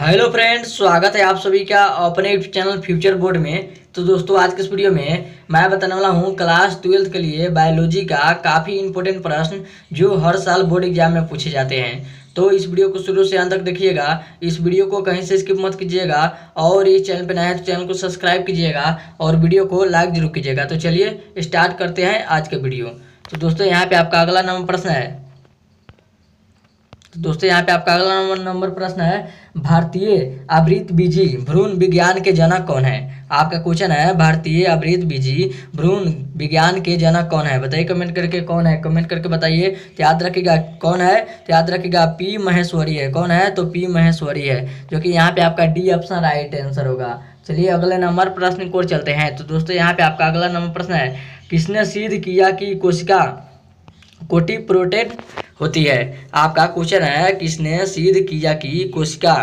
Hello friends, स्वागत है आप सभी का अपने चैनल फ्यूचर बोर्ड में। तो दोस्तों, आज के इस वीडियो में मैं बताने वाला हूं क्लास 12th के लिए बायोलॉजी का काफ़ी इंपॉर्टेंट प्रश्न जो हर साल बोर्ड एग्जाम में पूछे जाते हैं। तो इस वीडियो को शुरू से अंत तक देखिएगा। इस वीडियो को कहीं से स्किप मत कीजिएगा और इस चैनल पर नया है तो चैनल को सब्सक्राइब कीजिएगा और वीडियो को लाइक जरूर कीजिएगा। तो चलिए स्टार्ट करते हैं आज का वीडियो। तो दोस्तों, यहाँ पे आपका अगला प्रश्न है। तो दोस्तों, यहाँ पे आपका अगला नंबर प्रश्न है, भारतीय आवृतबीजी भ्रूण विज्ञान के जनक कौन है? आपका क्वेश्चन है, भारतीय आवृतबीजी भ्रूण विज्ञान के जनक कौन है? बताइए कमेंट करके कौन है, कमेंट करके बताइए। तो याद रखिएगा कौन है, तो याद रखिएगा पी महेश्वरी है। कौन है? तो पी महेश्वरी है, जो कि यहाँ पे आपका डी ऑप्शन राइट आंसर होगा। चलिए अगले नंबर प्रश्न को चलते हैं। तो दोस्तों, यहाँ पे आपका अगला नंबर प्रश्न है, किसने सिद्ध किया कि कोशिका कोटि प्रोटेड होती है? आपका क्वेश्चन है, किसने सिद्ध किया कि कोशिका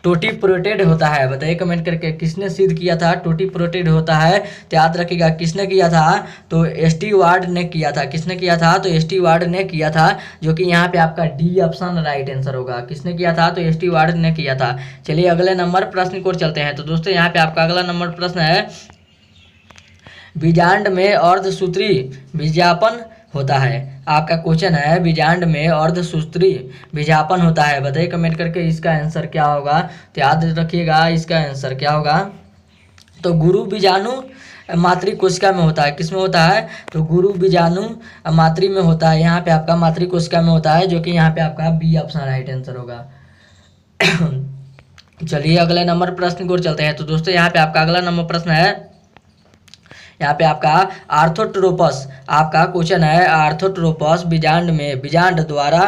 टोटी प्रोटेड होता है? बताइए कमेंट करके किसने सिद्ध किया था टोटी प्रोटेड होता है। तो याद रखिएगा किसने किया था, तो स्टीवार्ड ने किया था। किसने किया था? तो स्टीवार्ड ने किया था, जो कि यहाँ पे आपका डी ऑप्शन राइट आंसर होगा। किसने किया था? तो स्टीवार्ड ने किया था। चलिए अगले नंबर प्रश्न को चलते हैं। तो दोस्तों, यहाँ पे आपका अगला नंबर प्रश्न है, बीजांड में अर्धसूत्री बीजापन होता है। आपका क्वेश्चन है, बीजांड में अर्धसूत्री बीजापन होता है। बताइए कमेंट करके इसका आंसर क्या होगा। तो याद रखिएगा इसका आंसर क्या होगा, तो गुरु बीजाणु मातृ कोशिका में होता है। किसमें होता है? तो गुरु बीजाणु मातृ में होता है। यहाँ पे आपका मातृ कोशिका में होता है, जो कि यहाँ पे आपका बी ऑप्शन राइट आंसर होगा। चलिए अगले नंबर प्रश्न को चलते हैं। तो दोस्तों, यहाँ पे आपका अगला नंबर प्रश्न है, यहाँ पे आपका आर्थोट्रोपस। आपका क्वेश्चन है, आर्थोट्रोपस बीजांड में बीजांड द्वारा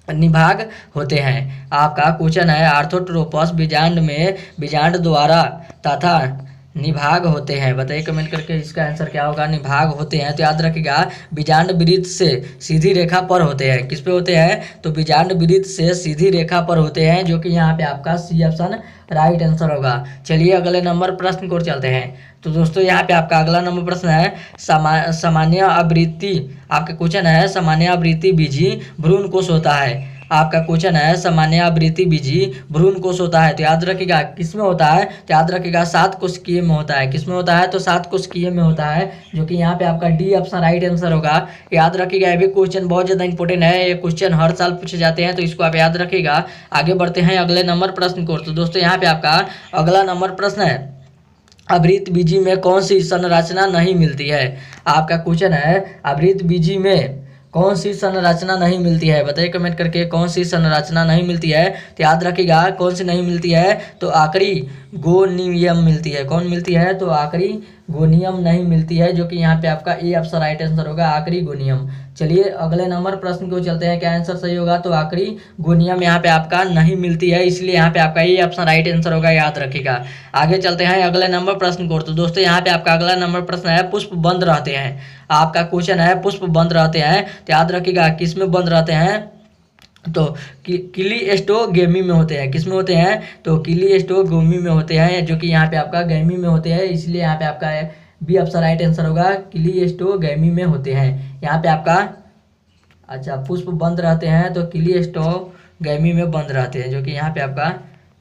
निभाग होते हैं। आपका क्वेश्चन है, आर्थोट्रोपस बीजांड में बीजांड द्वारा तथा निभाग होते हैं। बताइए कमेंट करके इसका आंसर क्या होगा। निभाग होते हैं, तो याद रखिएगा बीजांड वृत्त से सीधी रेखा पर होते हैं। किस पे होते हैं? तो बीजांड वृत्त से सीधी रेखा पर होते हैं, जो कि यहाँ पे आपका सी ऑप्शन राइट आंसर होगा। चलिए अगले नंबर प्रश्न को चलते हैं। तो दोस्तों, यहाँ पे आपका अगला नंबर प्रश्न है, सामान्य आवृत्ति। आपका क्वेश्चन है, सामान्य आवृत्ति बीजी भ्रूण कोष होता है। आपका क्वेश्चन है, सामान्य आवृत्ति बीजी भ्रूण कोष होता है। तो याद रखिएगा किसमें होता है, तो याद रखिएगा 7 कोशिकीय में होता है। किसमें होता है? तो 7 कोशिकीय में होता है, जो कि यहाँ पे आपका डी ऑप्शन राइट आंसर होगा। याद रखिएगा, ये भी क्वेश्चन बहुत ज़्यादा इंपॉर्टेंट है। ये क्वेश्चन हर साल पूछे जाते हैं, तो इसको आप याद रखिएगा। आगे बढ़ते हैं अगले नंबर प्रश्न को। तो दोस्तों, यहाँ पे आपका अगला नंबर प्रश्न है, आवृतबीजी में कौन सी संरचना नहीं मिलती है? आपका क्वेश्चन है, आवृतबीजी में कौन सी संरचना नहीं मिलती है? बताइए कमेंट करके कौन सी संरचना नहीं मिलती है। तो याद रखिएगा कौन सी नहीं मिलती है, तो आखिरी गोनियम मिलती है। कौन मिलती है? तो आखिरी गोनियम नहीं मिलती है, जो कि यहाँ पे आपका ए ऑप्शन राइट आंसर होगा, आखिरी गोनियम। चलिए अगले नंबर प्रश्न को चलते हैं, क्या आंसर सही होगा। तो आखिरी गोनियम यहाँ पे आपका नहीं मिलती है, इसलिए यहाँ पे आपका ए ऑप्शन राइट आंसर होगा, याद रखिएगा। आगे चलते हैं अगले नंबर प्रश्न को। तो दोस्तों, यहाँ पे आपका अगला नंबर प्रश्न है, पुष्प बंद रहते हैं। आपका क्वेश्चन है, पुष्प बंद रहते हैं। तो याद रखिएगा किसमें बंद रहते हैं, तो क्लीस्टोगेमी में होते हैं। किसमें होते हैं? तो क्लीस्टोगेमी में होते हैं, जो कि यहाँ पे आपका गैमी में होते हैं, इसलिए यहाँ पे आपका बी ऑप्शन राइट आंसर होगा, क्लीस्टोगेमी में होते हैं। यहाँ पे आपका अच्छा पुष्प बंद रहते हैं, तो क्लीस्टोगेमी में बंद रहते हैं, जो कि यहाँ पे आपका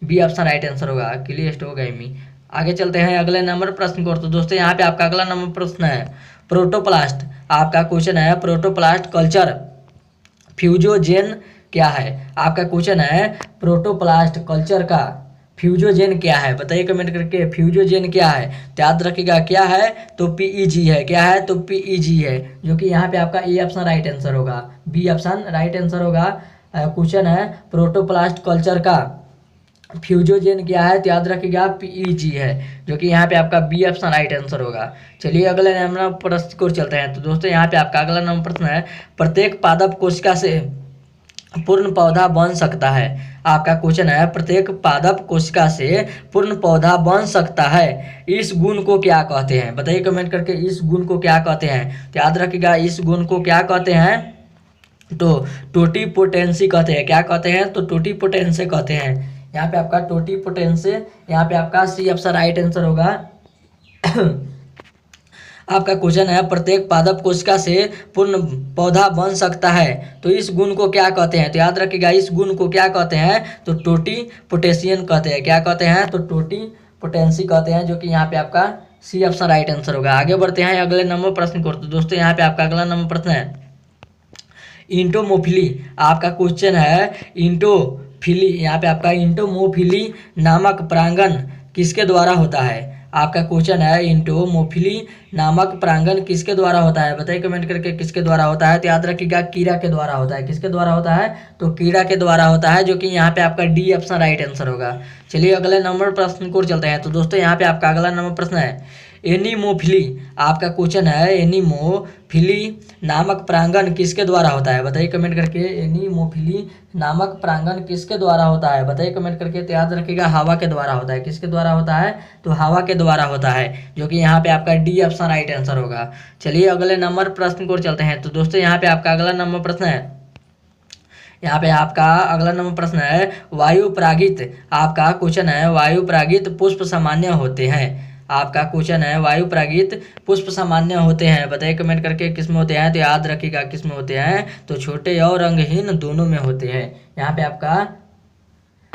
बी ऑप्शन राइट आंसर होगा, क्लीस्टोगेमी। आगे चलते हैं अगले नंबर प्रश्न को। तो दोस्तों, यहाँ पे आपका अगला नंबर प्रश्न है, प्रोटोप्लास्ट। आपका क्वेश्चन है, प्रोटोप्लास्ट कल्चर फ्यूजोजेन क्या है? आपका क्वेश्चन है, प्रोटोप्लास्ट कल्चर का फ्यूजोजेन क्या है? बताइए कमेंट करके फ्यूजोजेन क्या है। तो याद रखिएगा क्या है, तो पीईजी है। क्या है? तो पीईजी है, जो कि यहाँ पे आपका ए ऑप्शन राइट आंसर होगा, बी ऑप्शन राइट आंसर होगा। क्वेश्चन है, प्रोटोप्लास्ट कल्चर का फ्यूजोजेन क्या है? तो याद रखिएगा पीईजी है, जो कि यहाँ पे आपका बी ऑप्शन राइट आंसर होगा। चलिए अगले नंबर प्रश्न को चलते हैं। तो दोस्तों, यहाँ पे आपका अगला नंबर प्रश्न है, प्रत्येक पादप कोशिका से पूर्ण पौधा बन सकता है। आपका क्वेश्चन है, प्रत्येक पादप कोशिका से पूर्ण पौधा बन सकता है, इस गुण को क्या कहते हैं? बताइए कमेंट करके इस गुण को क्या कहते हैं। तो याद रखिएगा इस गुण को क्या कहते हैं, तो टोटिपोटेंसी कहते हैं। क्या कहते हैं? तो टोटिपोटेंसी कहते हैं। यहाँ पे आपका टोटिपोटेंसी, यहाँ पे आपका सी ऑप्शन राइट आंसर होगा। आपका क्वेश्चन है प्रत्येक पादप कोशिका से पूर्ण पौधा बन सकता है, तो इस गुण को क्या कहते हैं? तो याद रखिएगा इस गुण को क्या कहते हैं? तो टोटी पोटेशियन कहते हैं। क्या कहते हैं? तो टोटी पोटेंसी कहते हैं, जो कि यहाँ पे आपका सी ऑप्शन राइट आंसर होगा। आगे बढ़ते हैं अगले नंबर प्रश्न को। तो दोस्तों यहाँ पे आपका अगला नंबर प्रश्न है इंटोमोफिली। आपका क्वेश्चन है इंटोफिली, यहाँ पे आपका इंटोमोफिली नामक परागण किसके द्वारा होता है? आपका क्वेश्चन है इंटोमोफिली नामक परागण किसके द्वारा होता है? बताइए कमेंट करके किसके द्वारा होता है। तो याद रखिएगा कीड़ा के द्वारा होता है। किसके द्वारा होता है? तो कीड़ा के द्वारा होता है, जो कि यहाँ पे आपका डी ऑप्शन राइट आंसर होगा। चलिए अगले नंबर प्रश्न को चलते हैं। तो दोस्तों यहाँ पे आपका अगला नंबर प्रश्न है एनीमोफिली। आपका क्वेश्चन है एनीमोफिली नामक परागण किसके द्वारा होता है? बताइए कमेंट करके एनीमोफिली नामक परागण किसके द्वारा होता है? बताइए कमेंट करके। तो याद रखिएगा हवा के द्वारा होता है। किसके द्वारा होता है? तो हवा के द्वारा होता है, जो कि यहाँ पे आपका डी ऑप्शन राइट आंसर होगा। चलिए अगले नंबर प्रश्न को चलते हैं। तो दोस्तों यहाँ पे आपका अगला नंबर प्रश्न है, यहाँ पे आपका अगला नंबर प्रश्न है वायु परागित। आपका क्वेश्चन है वायु परागित पुष्प सामान्य होते हैं। आपका क्वेश्चन है वायु परागित पुष्प सामान्य होते हैं। बताइए कमेंट करके किस में होते हैं? तो याद रखिएगा किस में होते हैं? तो छोटे और रंगहीन दोनों में होते हैं। यहाँ पे आपका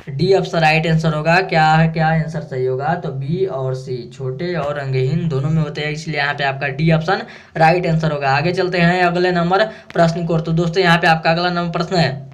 डी ऑप्शन राइट आंसर होगा। क्या है, क्या आंसर सही होगा? तो बी और सी, छोटे और रंगहीन दोनों में होते हैं, इसलिए यहाँ पे आपका डी ऑप्शन राइट आंसर होगा। आगे चलते हैं अगले नंबर प्रश्न को। तो दोस्तों यहाँ पे आपका अगला नंबर प्रश्न है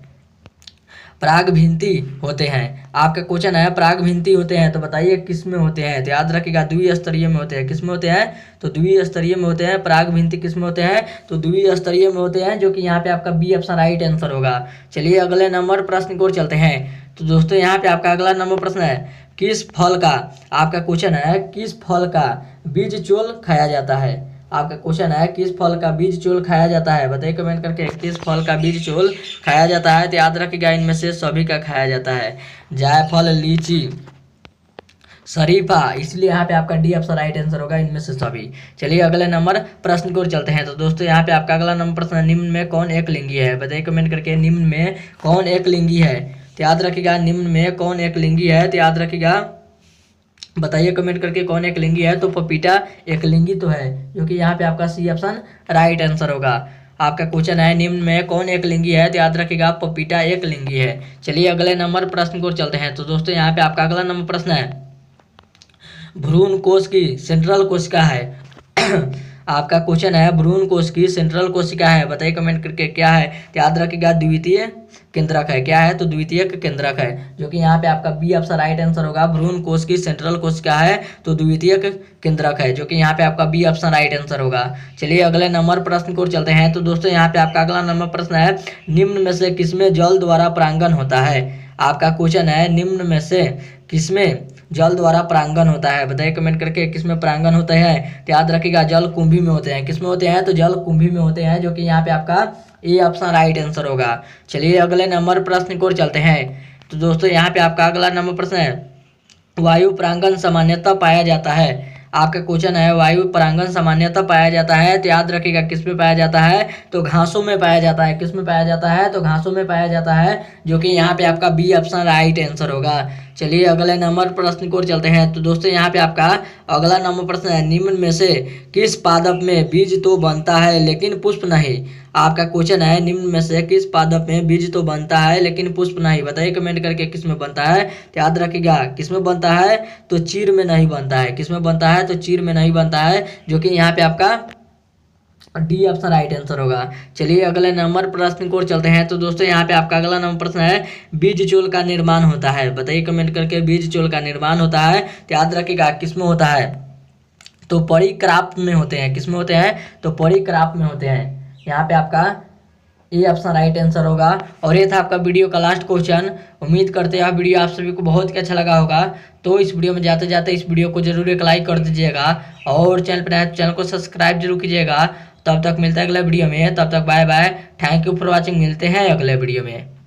परागभिंती होते हैं। आपका क्वेश्चन है परागभिंती होते हैं, तो बताइए किस में होते हैं? तो याद रखिएगा द्विस्तरीय में होते हैं। किस में होते हैं? तो द्विस्तरीय में होते हैं। परागभिंती किस में होते हैं? तो द्विस्तरीय में होते हैं, जो कि यहाँ पे आपका बी ऑप्शन राइट आंसर होगा। चलिए अगले नंबर प्रश्न को चलते हैं। तो दोस्तों यहाँ पे आपका अगला नंबर प्रश्न है किस फल का, आपका क्वेश्चन है किस फल का बीज चोल खाया जाता है? आपका क्वेश्चन है किस फल का बीज चोल खाया जाता है? बताइए कमेंट करके किस फल का बीज चोल खाया जाता है। तो याद रखिएगा इनमें से सभी का खाया जाता है, जायफल, लीची, शरीफा, इसलिए यहाँ पे आपका डी ऑप्शन राइट आंसर होगा, इनमें से सभी। चलिए अगले नंबर प्रश्न को चलते हैं। तो दोस्तों यहाँ पे आपका अगला नंबर प्रश्न है निम्न में कौन एक लिंगी है? बताइए कमेंट करके निम्न में कौन एक लिंगी है? तो याद रखिएगा निम्न में कौन एक लिंगी है? तो याद रखिएगा, बताइए कमेंट करके कौन एक लिंगी है? तो पपीता एक लिंगी तो है, जो कि यहाँ पे आपका सी ऑप्शन राइट आंसर होगा। आपका क्वेश्चन है निम्न में कौन एक लिंगी है? तो याद रखिएगा पपीता एक लिंगी है। चलिए अगले नंबर प्रश्न को चलते हैं। तो दोस्तों यहाँ पे आपका अगला नंबर प्रश्न है भ्रूण कोश की सेंट्रल कोशिका है। आपका क्वेश्चन है भ्रूण कोश की सेंट्रल कोशिका है। बताइए कमेंट करके क्या है? तो याद रखिएगा द्वितीय केंद्रक है। क्या है? तो द्वितीय केंद्रक है, जो कि यहाँ पे आपका बी ऑप्शन राइट आंसर होगा। भ्रूण कोश की सेंट्रल कोशिका है तो द्वितीय केंद्रक है, जो कि यहाँ पे आपका बी ऑप्शन राइट आंसर होगा। चलिए अगले नंबर प्रश्न को चलते हैं। तो दोस्तों यहाँ पे आपका अगला नंबर प्रश्न है निम्न में से किसमें जल द्वारा परागण होता है? आपका क्वेश्चन है निम्न में से किसमें जल द्वारा परागण होता है? बताइए कमेंट करके किसमें परागण होता है? तो याद रखिएगा जल कुंभी में होते हैं। किसमें होते हैं? तो जल कुंभी में होते हैं, जो कि यहाँ पे आपका ए ऑप्शन राइट आंसर होगा। चलिए अगले नंबर प्रश्न को चलते हैं। तो दोस्तों यहाँ पे आपका अगला नंबर प्रश्न है वायु परागण सामान्यतः पाया जाता है। आपका क्वेश्चन है वायु परागण सामान्यतः पाया जाता है। तो याद रखिएगा किस में पाया जाता है? तो घासों में पाया जाता है। किस में पाया जाता है? तो घासों में पाया जाता है, जो कि यहाँ पे आपका बी ऑप्शन राइट आंसर होगा। चलिए अगले नंबर प्रश्न को चलते हैं। तो दोस्तों यहाँ पे आपका अगला नंबर प्रश्न है निम्न में से किस पादप में बीज तो बनता है लेकिन पुष्प नहीं? आपका क्वेश्चन है निम्न में से किस पादप में बीज तो बनता है लेकिन पुष्प नहीं? बताइए कमेंट करके किस में बनता है? तो याद रखिएगा किस में बनता है? तो चीर में नहीं बनता है। किस में बनता है? तो चीर में नहीं बनता है, जो कि यहाँ पे आपका डी ऑप्शन राइट आंसर होगा। चलिए अगले नंबर प्रश्न को चलते हैं। तो दोस्तों यहाँ पे आपका अगला नंबर प्रश्न है बीज चोल का निर्माण होता है। बताइए कमेंट करके बीज चोल का निर्माण होता है। तो याद रखिएगा किस में होता है? तो परिक्राफ्ट में होते हैं। किस में होते हैं? तो परिक्राफ्ट में होते हैं। यहाँ पे आपका ए ऑप्शन राइट आंसर होगा। और ये था आपका वीडियो का लास्ट क्वेश्चन। उम्मीद करते हैं वीडियो आप सभी को बहुत ही अच्छा लगा होगा। तो इस वीडियो में जाते जाते इस वीडियो को जरूर एक लाइक कर दीजिएगा, और चैनल पर नया तो चैनल को सब्सक्राइब जरूर कीजिएगा। तब तक मिलता है अगले वीडियो में, तब तक bye bye, thank you for watching. मिलते हैं अगले वीडियो में।